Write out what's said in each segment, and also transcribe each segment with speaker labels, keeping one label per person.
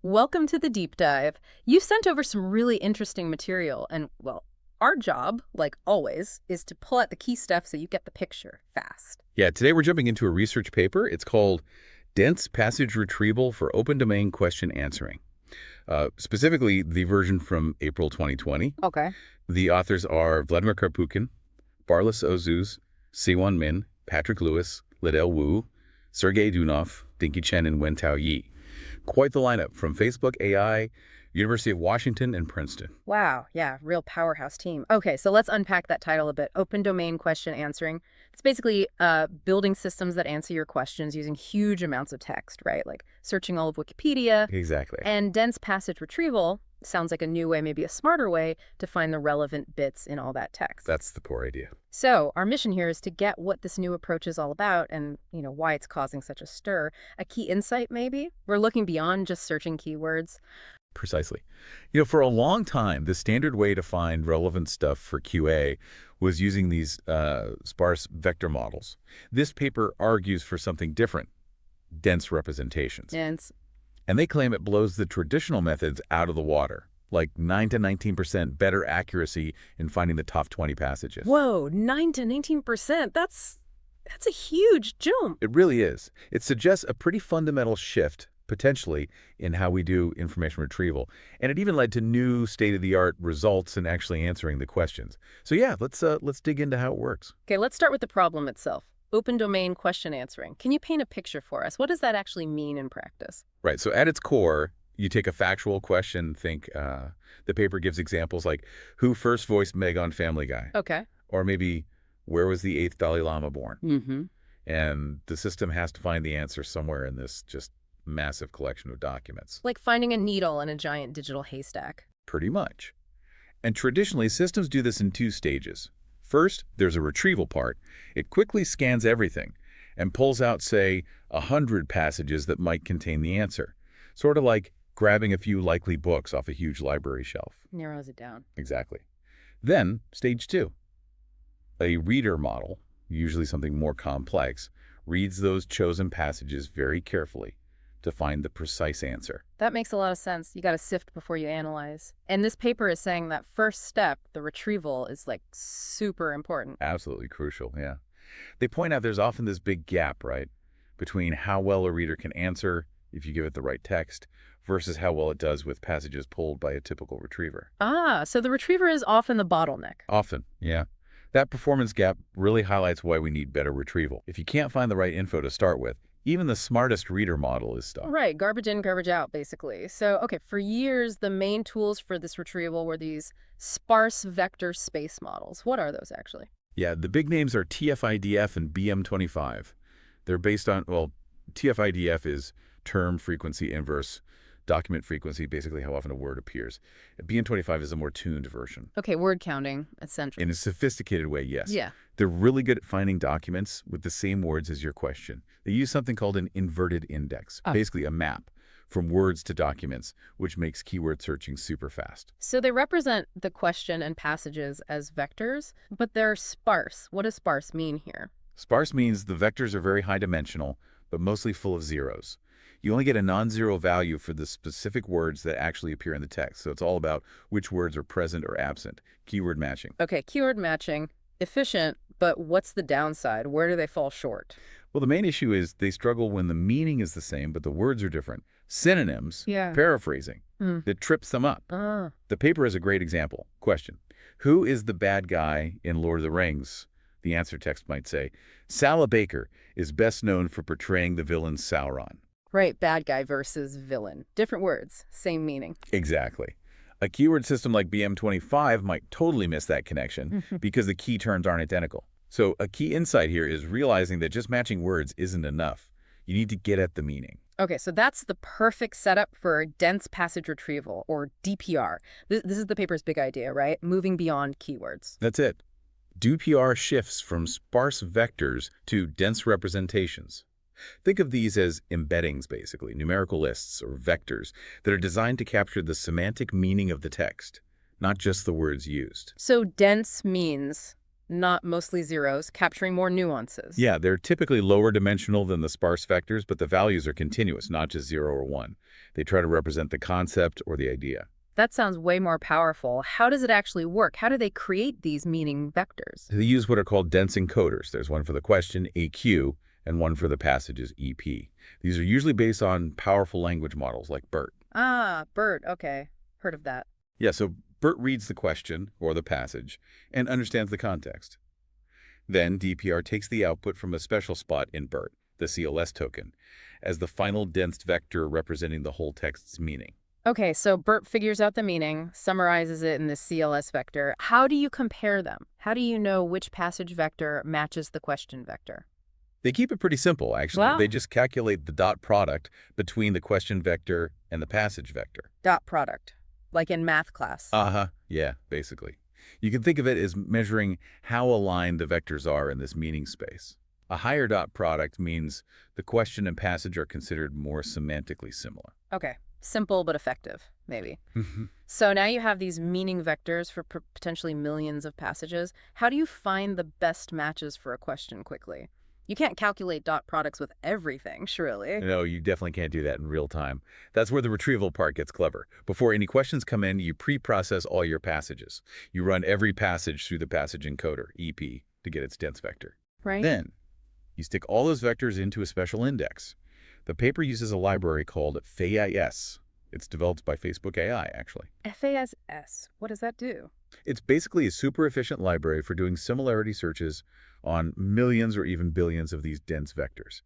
Speaker 1: Welcome to the deep dive. You've sent over some really interesting material, and, well, our job, like always, is to pull out the key stuff so you get the picture fast.
Speaker 2: Yeah, today we're jumping into a research paper. It's called Dense Passage Retrieval for Open Domain Question Answering. Specifically, the version from April 2020.
Speaker 1: Okay.
Speaker 2: The authors are Vladimir Karpukhin, Barlas Ozuz, Siwon Min, Patrick Lewis, Lidell Wu, Sergey Dunov, Dinky Chen, and Wentao Yi. Quite the lineup from Facebook AI, University of Washington, and Princeton.
Speaker 1: Wow, yeah, real powerhouse team. Okay, so let's unpack that title a bit. Open domain question answering. It's basically building systems that answer your questions using huge amounts of text, right? Like searching all of Wikipedia.
Speaker 2: Exactly.
Speaker 1: And dense passage retrieval sounds like a new way, maybe a smarter way, to find the relevant bits in all that text.
Speaker 2: That's the core idea.
Speaker 1: So our mission here is to get what this new approach is all about and, why it's causing such a stir. A key insight, maybe? We're looking beyond just searching keywords.
Speaker 2: Precisely. For a long time, the standard way to find relevant stuff for QA was using these sparse vector models. This paper argues for something different, dense representations.
Speaker 1: Dense.
Speaker 2: And they claim it blows the traditional methods out of the water, like 9 to 19% better accuracy in finding the top 20 passages.
Speaker 1: Whoa, 9 to 19%. That's a huge jump.
Speaker 2: It really is. It suggests a pretty fundamental shift, potentially, in how we do information retrieval. And it even led to new state-of-the-art results in actually answering the questions. So yeah, let's dig into how it works.
Speaker 1: Okay, let's start with the problem itself. Open domain question answering. Can you paint a picture for us? What does that actually mean in practice?
Speaker 2: Right. So at its core, you take a factual question. Think the paper gives examples like who first voiced Meg on Family Guy?
Speaker 1: Okay.
Speaker 2: Or maybe where was the 8th Dalai Lama born?
Speaker 1: Mm-hmm.
Speaker 2: And the system has to find the answer somewhere in this just massive collection of documents.
Speaker 1: Like finding a needle in a giant digital haystack.
Speaker 2: Pretty much. And traditionally, systems do this in two stages. First, there's a retrieval part. It quickly scans everything and pulls out, say, 100 passages that might contain the answer. Sort of like grabbing a few likely books off a huge library shelf.
Speaker 1: Narrows it down.
Speaker 2: Exactly. Then, stage two. A reader model, usually something more complex, reads those chosen passages very carefully to find the precise answer.
Speaker 1: That makes a lot of sense. You got to sift before you analyze. And this paper is saying that first step, the retrieval, is like super important.
Speaker 2: Absolutely crucial, yeah. They point out there's often this big gap, right, between how well a reader can answer if you give it the right text versus how well it does with passages pulled by a typical retriever.
Speaker 1: Ah, so the retriever is often the bottleneck.
Speaker 2: Often, yeah. That performance gap really highlights why we need better retrieval. If you can't find the right info to start with, even the smartest reader model is stuck.
Speaker 1: Right, garbage in, garbage out, basically. So, okay, for years, the main tools for this retrieval were these sparse vector space models. What are those, actually?
Speaker 2: Yeah, the big names are TF-IDF and BM25. They're based on, well, TF-IDF is term frequency inverse, document frequency, basically how often a word appears. BM25 is a more tuned version.
Speaker 1: Okay, word counting, essentially.
Speaker 2: In a sophisticated way, yes.
Speaker 1: Yeah.
Speaker 2: They're really good at finding documents with the same words as your question. They use something called an inverted index, basically a map from words to documents, which makes keyword searching super fast.
Speaker 1: So they represent the question and passages as vectors, but they're sparse. What does sparse mean here?
Speaker 2: Sparse means the vectors are very high dimensional, but mostly full of zeros. You only get a non-zero value for the specific words that actually appear in the text. So it's all about which words are present or absent. Keyword matching.
Speaker 1: Okay, keyword matching, efficient, but what's the downside? Where do they fall short?
Speaker 2: Well, the main issue is they struggle when the meaning is the same, but the words are different. Synonyms,
Speaker 1: Yeah.
Speaker 2: paraphrasing, that trips them up.
Speaker 1: Ah.
Speaker 2: The paper is a great example. Question: who is the bad guy in Lord of the Rings? The answer text might say, Sala Baker is best known for portraying the villain Sauron.
Speaker 1: Right, bad guy versus villain. Different words, same meaning.
Speaker 2: Exactly. A keyword system like BM25 might totally miss that connection because the key terms aren't identical. So a key insight here is realizing that just matching words isn't enough. You need to get at the meaning.
Speaker 1: Okay, so that's the perfect setup for dense passage retrieval, or DPR. This is the paper's big idea, right? Moving beyond keywords.
Speaker 2: That's it. DPR shifts from sparse vectors to dense representations. Think of these as embeddings, basically, numerical lists or vectors that are designed to capture the semantic meaning of the text, not just the words used.
Speaker 1: So dense means not mostly zeros, capturing more nuances.
Speaker 2: Yeah, they're typically lower dimensional than the sparse vectors, but the values are continuous, not just 0 or 1. They try to represent the concept or the idea.
Speaker 1: That sounds way more powerful. How does it actually work? How do they create these meaning vectors?
Speaker 2: They use what are called dense encoders. There's one for the question, AQ, and one for the passages, EP. These are usually based on powerful language models like BERT.
Speaker 1: Ah, BERT. Okay. Heard of that.
Speaker 2: Yeah, so BERT reads the question or the passage and understands the context. Then DPR takes the output from a special spot in BERT, the CLS token, as the final dense vector representing the whole text's meaning.
Speaker 1: Okay, so BERT figures out the meaning, summarizes it in the CLS vector. How do you compare them? How do you know which passage vector matches the question vector?
Speaker 2: They keep it pretty simple, actually.
Speaker 1: Well,
Speaker 2: They just calculate the dot product between the question vector and the passage vector.
Speaker 1: dot product, like in math class.
Speaker 2: Uh-huh. Yeah, basically. You can think of it as measuring how aligned the vectors are in this meaning space. A higher dot product means the question and passage are considered more semantically similar.
Speaker 1: Okay, simple but effective, maybe.
Speaker 2: Mhm.
Speaker 1: So now you have these meaning vectors for potentially millions of passages. How do you find the best matches for a question quickly? You can't calculate dot products with everything, surely.
Speaker 2: No, you definitely can't do that in real time. That's where the retrieval part gets clever. Before any questions come in, you pre-process all your passages. You run every passage through the passage encoder, EP, to get its dense vector.
Speaker 1: Right?
Speaker 2: Then, you stick all those vectors into a special index. The paper uses a library called FAIS. It's developed by Facebook AI, actually.
Speaker 1: FASS, what does that do?
Speaker 2: It's basically a super efficient library for doing similarity searches on millions or even billions of these dense vectors.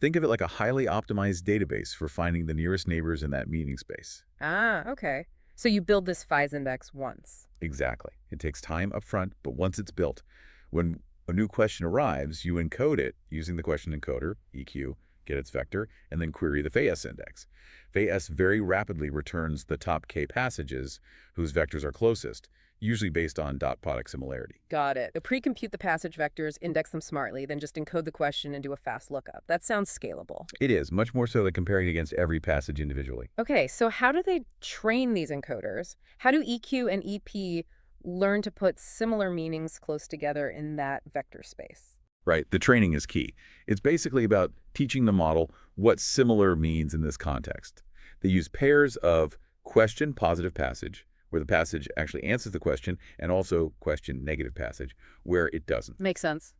Speaker 2: Think of it like a highly optimized database for finding the nearest neighbors in that meaning space.
Speaker 1: Ah, okay. So you build this FIS index once.
Speaker 2: Exactly. It takes time up front, but once it's built, when a new question arrives, you encode it using the question encoder, EQ, get its vector, and then query the FAIS index. FAIS very rapidly returns the top K passages whose vectors are closest, usually based on dot product similarity.
Speaker 1: Got it. Pre-compute the passage vectors, index them smartly, then just encode the question and do a fast lookup. That sounds scalable.
Speaker 2: It is, much more so than comparing against every passage individually.
Speaker 1: Okay, so how do they train these encoders? How do EQ and EP learn to put similar meanings close together in that vector space?
Speaker 2: Right, the training is key. It's basically about teaching the model what similar means in this context. They use pairs of question positive passage, where the passage actually answers the question, and also question negative passage, where it doesn't.
Speaker 1: Makes sense.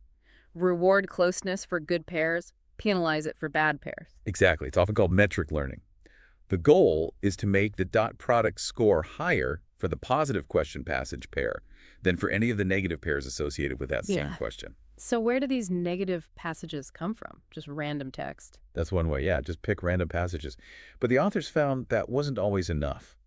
Speaker 1: Reward closeness for good pairs, penalize it for bad pairs.
Speaker 2: Exactly. It's often called metric learning. The goal is to make the dot product score higher for the positive question passage pair than for any of the negative pairs associated with that same
Speaker 1: Yeah.
Speaker 2: question.
Speaker 1: So where do these negative passages come from? Just random text?
Speaker 2: That's one way, yeah, just pick random passages. But the authors found that wasn't always enough.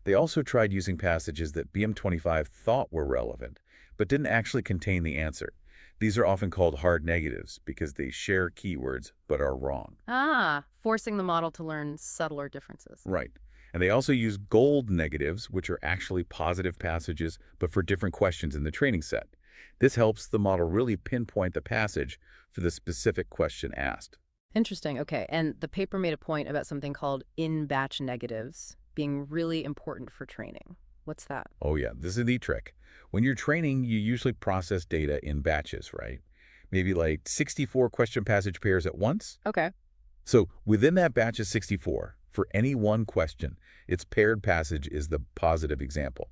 Speaker 2: They also tried using passages that BM25 thought were relevant, but didn't actually contain the answer. These are often called hard negatives because they share keywords but are wrong.
Speaker 1: Ah, forcing the model to learn subtler differences.
Speaker 2: Right. And they also use gold negatives, which are actually positive passages, but for different questions in the training set. This helps the model really pinpoint the passage for the specific question asked.
Speaker 1: Interesting. Okay. And the paper made a point about something called in-batch negatives being really important for training. What's that?
Speaker 2: Oh yeah, this is the trick. When you're training, you usually process data in batches, right? Maybe like 64 question passage pairs at once.
Speaker 1: Okay.
Speaker 2: So within that batch of 64, for any one question, its paired passage is the positive example.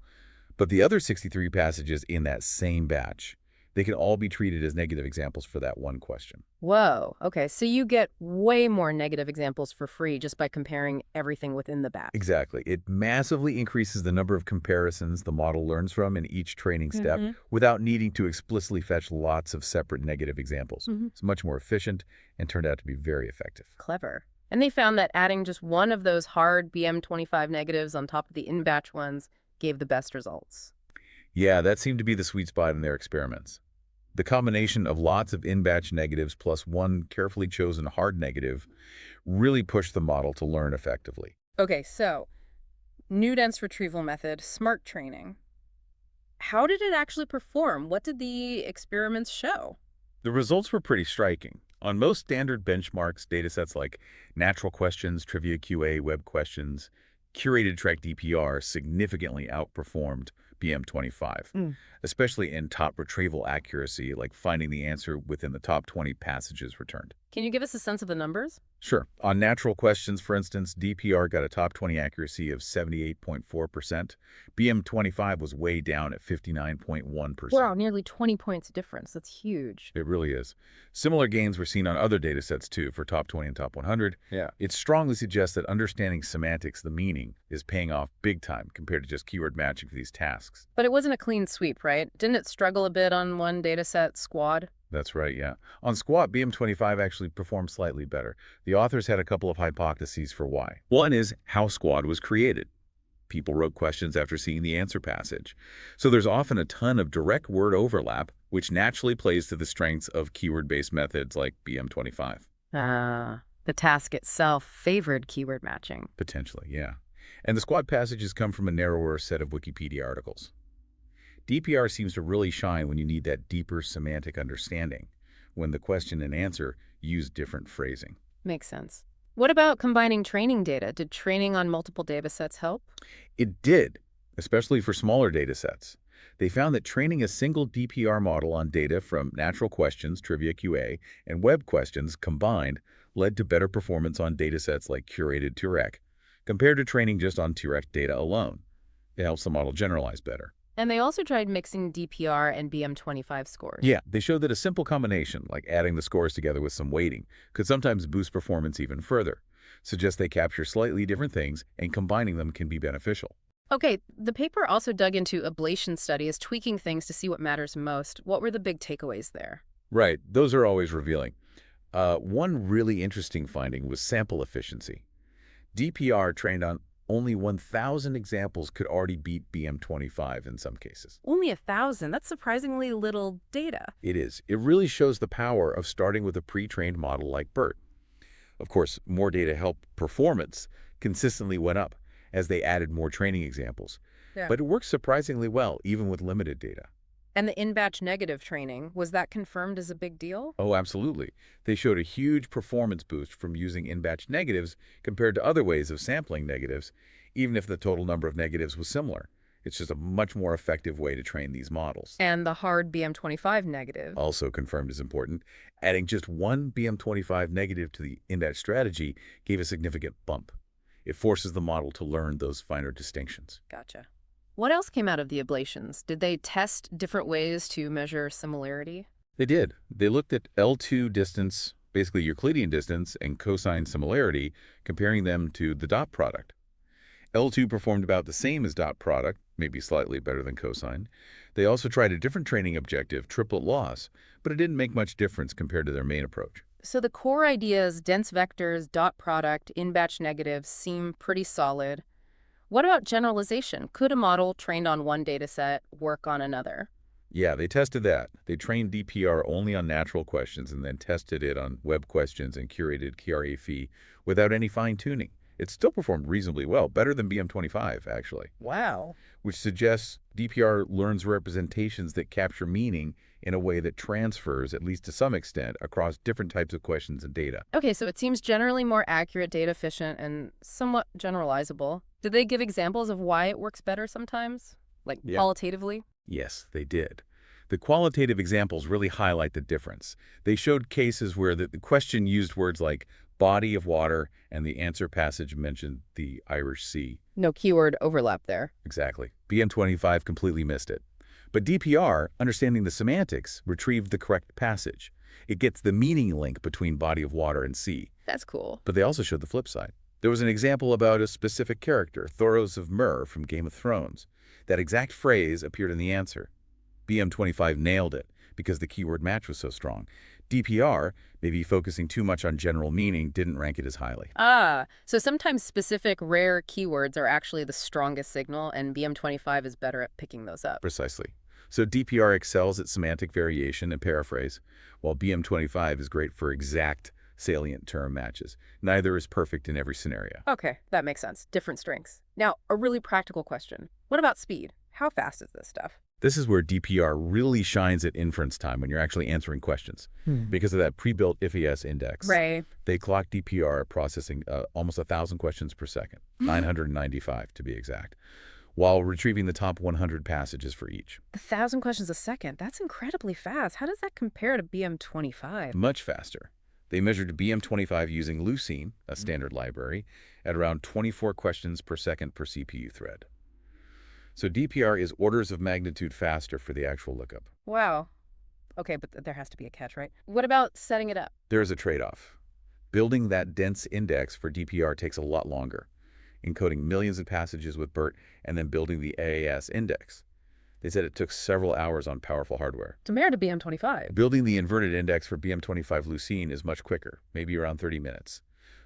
Speaker 2: But the other 63 passages in that same batch, they can all be treated as negative examples for that one question.
Speaker 1: Whoa. Okay. So you get way more negative examples for free just by comparing everything within the batch.
Speaker 2: Exactly. It massively increases the number of comparisons the model learns from in each training step without needing to explicitly fetch lots of separate negative examples. It's much more efficient and turned out to be very effective.
Speaker 1: Clever. And they found that adding just one of those hard BM25 negatives on top of the in-batch ones gave the best results.
Speaker 2: Yeah, that seemed to be the sweet spot in their experiments. The combination of lots of in-batch negatives plus one carefully chosen hard negative really pushed the model to learn effectively.
Speaker 1: Okay, so new dense retrieval method, smart training. How did it actually perform? What did the experiments show?
Speaker 2: The results were pretty striking. On most standard benchmarks, datasets like natural questions, trivia QA, web questions, Curated track DPR significantly outperformed BM25,
Speaker 1: Mm.
Speaker 2: especially in top retrieval accuracy, like finding the answer within the top 20 passages returned.
Speaker 1: Can you give us a sense of the numbers?
Speaker 2: Sure. On natural questions, for instance, DPR got a top 20 accuracy of 78.4%. BM25 was way down at 59.1%.
Speaker 1: Wow, nearly 20 points difference. That's huge.
Speaker 2: It really is. Similar gains were seen on other data sets too, for top 20 and top 100.
Speaker 3: Yeah.
Speaker 2: It strongly suggests that understanding semantics, the meaning, is paying off big time compared to just keyword matching for these tasks.
Speaker 1: But it wasn't a clean sweep, right? Didn't it struggle a bit on one dataset, Squad?
Speaker 2: That's right, yeah. On Squat, BM25 actually performed slightly better. The authors had a couple of hypotheses for why. One is how Squad was created. People wrote questions after seeing the answer passage. So there's often a ton of direct word overlap, which naturally plays to the strengths of keyword-based methods like BM25.
Speaker 1: Ah, the task itself favored keyword matching.
Speaker 2: Potentially, yeah. And the Squad passages come from a narrower set of Wikipedia articles. DPR seems to really shine when you need that deeper semantic understanding, when the question and answer use different phrasing.
Speaker 1: Makes sense. What about combining training data? Did training on multiple datasets help?
Speaker 2: It did, especially for smaller data sets. They found that training a single DPR model on data from natural questions, trivia QA, and web questions combined led to better performance on datasets like curated TUREC, compared to training just on TUREC data alone. It helps the model generalize better.
Speaker 1: And they also tried mixing DPR and BM25 scores.
Speaker 2: Yeah, they showed that a simple combination, like adding the scores together with some weighting, could sometimes boost performance even further. Suggests they capture slightly different things, and combining them can be beneficial.
Speaker 1: Okay, the paper also dug into ablation studies, tweaking things to see what matters most. What were the big takeaways there?
Speaker 2: Right, those are always revealing. One really interesting finding was sample efficiency. DPR trained on only 1,000 examples could already beat BM25 in some cases.
Speaker 1: Only 1,000. That's surprisingly little data.
Speaker 2: It is. It really shows the power of starting with a pre-trained model like BERT. Of course, more data helped performance consistently went up as they added more training examples.
Speaker 1: Yeah.
Speaker 2: But it works surprisingly well, even with limited data.
Speaker 1: And the in-batch negative training, was that confirmed as a big deal?
Speaker 2: Oh, absolutely. They showed a huge performance boost from using in-batch negatives compared to other ways of sampling negatives, even if the total number of negatives was similar. It's just a much more effective way to train these models.
Speaker 1: And the hard BM25 negative.
Speaker 2: Also confirmed as important, adding just one BM25 negative to the in-batch strategy gave a significant bump. It forces the model to learn those finer distinctions.
Speaker 1: Gotcha. What else came out of the ablations? Did they test different ways to measure similarity?
Speaker 2: They did. They looked at L2 distance, basically Euclidean distance, and cosine similarity, comparing them to the dot product. L2 performed about the same as dot product, maybe slightly better than cosine. They also tried a different training objective, triplet loss, but it didn't make much difference compared to their main approach.
Speaker 1: So the core ideas, dense vectors, dot product, in-batch negatives, seem pretty solid. What about generalization? Could a model trained on one dataset work on another?
Speaker 2: Yeah, they tested that. They trained DPR only on natural questions and then tested it on web questions and curated KRAF without any fine-tuning. It still performed reasonably well, better than BM25, actually,
Speaker 1: Wow.
Speaker 2: which suggests DPR learns representations that capture meaning in a way that transfers, at least to some extent, across different types of questions and data.
Speaker 1: Okay, so it seems generally more accurate, data efficient, and somewhat generalizable. Did they give examples of why it works better sometimes? Like
Speaker 3: Yeah.
Speaker 1: qualitatively?
Speaker 2: Yes, they did. The qualitative examples really highlight the difference. They showed cases where the question used words like body of water and the answer passage mentioned the Irish Sea.
Speaker 1: No keyword overlap there.
Speaker 2: Exactly. BM25 completely missed it. But DPR, understanding the semantics, retrieved the correct passage. It gets the meaning link between body of water and sea.
Speaker 1: That's cool.
Speaker 2: But they also showed the flip side. There was an example about a specific character, Thoros of Myr from Game of Thrones. That exact phrase appeared in the answer. BM25 nailed it because the keyword match was so strong. DPR, maybe focusing too much on general meaning, didn't rank it as highly.
Speaker 1: Ah, so sometimes specific rare keywords are actually the strongest signal, and BM25 is better at picking those up.
Speaker 2: Precisely. So DPR excels at semantic variation and paraphrase, while BM25 is great for exact salient term matches. Neither is perfect in every scenario.
Speaker 1: Okay, that makes sense. Different strengths. Now, a really practical question. What about speed? How fast is this stuff?
Speaker 2: This is where DPR really shines at inference time when you're actually answering questions.
Speaker 1: Hmm.
Speaker 2: Because of that pre-built IFES index,
Speaker 1: Right.
Speaker 2: they clock DPR processing almost 1,000 questions per second, 995 to be exact, while retrieving the top 100 passages for each.
Speaker 1: 1,000 questions a second. That's incredibly fast. How does that compare to BM25?
Speaker 2: Much faster. They measured BM25 using Lucene, a standard library, at around 24 questions per second per CPU thread. So DPR is orders of magnitude faster for the actual lookup.
Speaker 1: Wow. Okay, but there has to be a catch, right? What about setting it up?
Speaker 2: There is a trade-off. Building that dense index for DPR takes a lot longer, encoding millions of passages with BERT and then building the AAS index. They said it took several hours on powerful hardware.
Speaker 1: Compared to BM25.
Speaker 2: Building the inverted index for BM25 Lucene is much quicker, maybe around 30 minutes.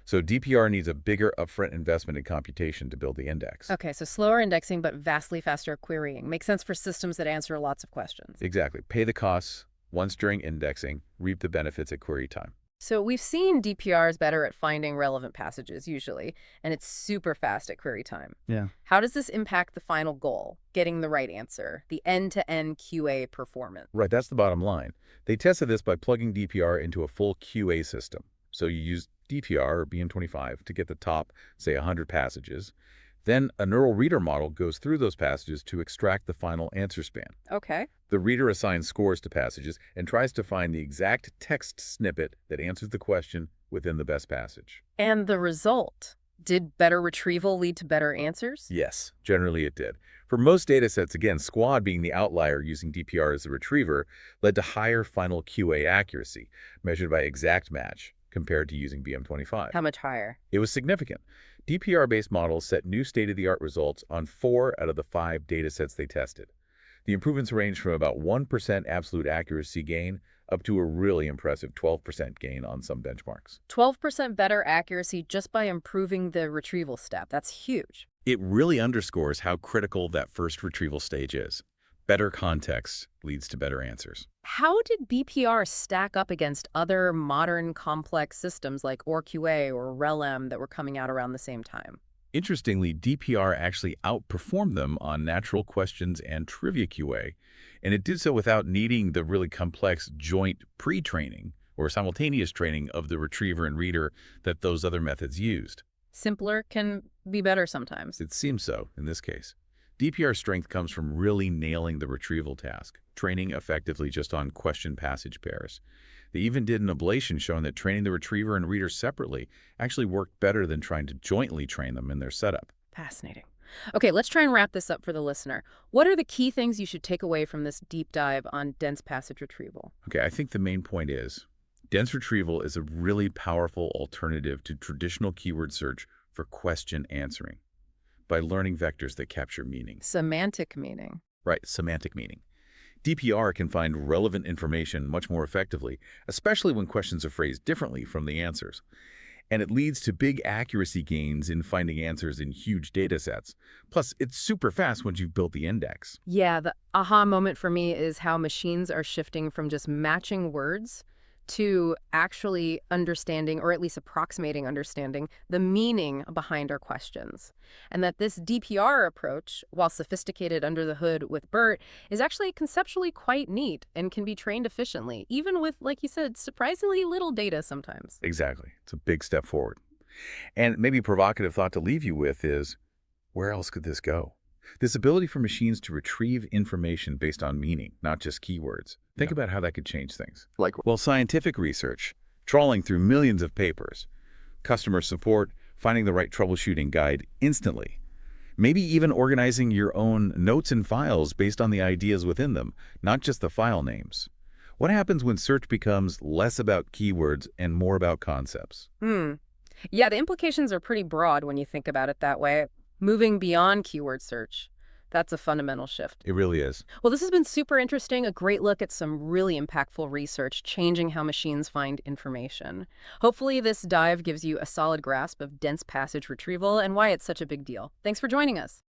Speaker 2: So DPR needs a bigger upfront investment in computation to build the index.
Speaker 1: Okay, so slower indexing but vastly faster querying. Makes sense for systems that answer lots of questions.
Speaker 2: Exactly. Pay the costs once during indexing, reap the benefits at query time.
Speaker 1: So we've seen DPR is better at finding relevant passages usually, and it's super fast at query time.
Speaker 2: Yeah.
Speaker 1: How does this impact the final goal, getting the right answer, the end-to-end QA performance?
Speaker 2: Right, that's the bottom line. They tested this by plugging DPR into a full QA system. So you use DPR or BM25 to get the top, say, 100 passages. Then a neural reader model goes through those passages to extract the final answer span.
Speaker 1: Okay.
Speaker 2: The reader assigns scores to passages and tries to find the exact text snippet that answers the question within the best passage.
Speaker 1: And the result? Did better retrieval lead to better answers?
Speaker 2: Yes, generally it did. For most datasets, again, Squad being the outlier using DPR as the retriever, led to higher final QA accuracy, measured by exact match, compared to using BM25.
Speaker 1: How much higher?
Speaker 2: It was significant. DPR-based models set new state-of-the-art results on 4 out of the 5 datasets they tested. The improvements range from about 1% absolute accuracy gain up to a really impressive 12% gain on some benchmarks.
Speaker 1: 12% better accuracy just by improving the retrieval step. That's huge.
Speaker 2: It really underscores how critical that first retrieval stage is. Better context leads to better answers.
Speaker 1: How did BPR stack up against other modern complex systems like ORQA or RELM that were coming out around the same time?
Speaker 2: Interestingly, DPR actually outperformed them on natural questions and trivia QA, and it did so without needing the really complex joint pre-training or simultaneous training of the retriever and reader that those other methods used.
Speaker 1: Simpler can be better sometimes.
Speaker 2: It seems so in this case. DPR's strength comes from really nailing the retrieval task, training effectively just on question passage pairs. They even did an ablation showing that training the retriever and reader separately actually worked better than trying to jointly train them in their setup.
Speaker 1: Fascinating. Okay, let's try and wrap this up for the listener. What are the key things you should take away from this deep dive on dense passage retrieval?
Speaker 2: Okay, I think the main point is dense retrieval is a really powerful alternative to traditional keyword search for question answering by learning vectors that capture meaning.
Speaker 1: Semantic meaning.
Speaker 2: Right, semantic meaning. DPR can find relevant information much more effectively, especially when questions are phrased differently from the answers. And it leads to big accuracy gains in finding answers in huge data sets. Plus, it's super fast once you've built the index.
Speaker 1: Yeah, the aha moment for me is how machines are shifting from just matching words to actually understanding, or at least approximating understanding, the meaning behind our questions. And that this DPR approach, while sophisticated under the hood with BERT, is actually conceptually quite neat and can be trained efficiently, even with, like you said, surprisingly little data sometimes.
Speaker 2: Exactly. It's a big step forward. And maybe a provocative thought to leave you with is, where else could this go? This ability for machines to retrieve information based on meaning, not just keywords. Think about how that could change things. Well, scientific research, trawling through millions of papers, customer support, finding the right troubleshooting guide instantly. Maybe even organizing your own notes and files based on the ideas within them, not just the file names. What happens when search becomes less about keywords and more about concepts?
Speaker 1: Yeah, the implications are pretty broad when you think about it that way. Moving beyond keyword search. That's a fundamental shift.
Speaker 2: It really is.
Speaker 1: Well, this has been super interesting, a great look at some really impactful research changing how machines find information. Hopefully this dive gives you a solid grasp of dense passage retrieval and why it's such a big deal. Thanks for joining us.